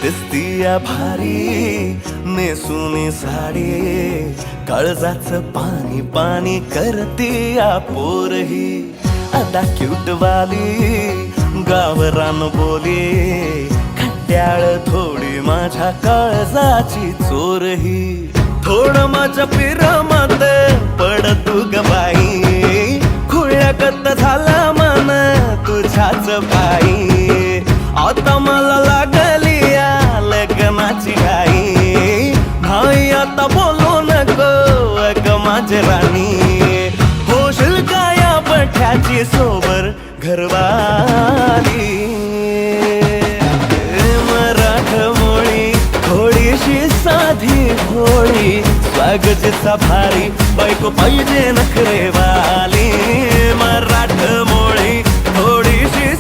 दिसतीया भारी नेसूनी साडी, काळजाचं पाणी पाणी करतीया पोरही. आता क्यूट वाली गावरान बोली, खट्याळ थोडी माझ्या काळजाची चोरही. थोडं माझ्या पिरमत पड तू ग बाई, खुळ्यागत झाला मन तुझ्याच पायी. आता मला लागली या लग्नाची घाई, भाई आता बोलू नको अग माझी राणी. होशील का या बठ्याची सोबर घरवाली. मराठमोळी थोडीशी साधी भोळी, स्वागतीचा भारी बायको पाहिजे नखरेवाली. मराठमोळी थोडीशी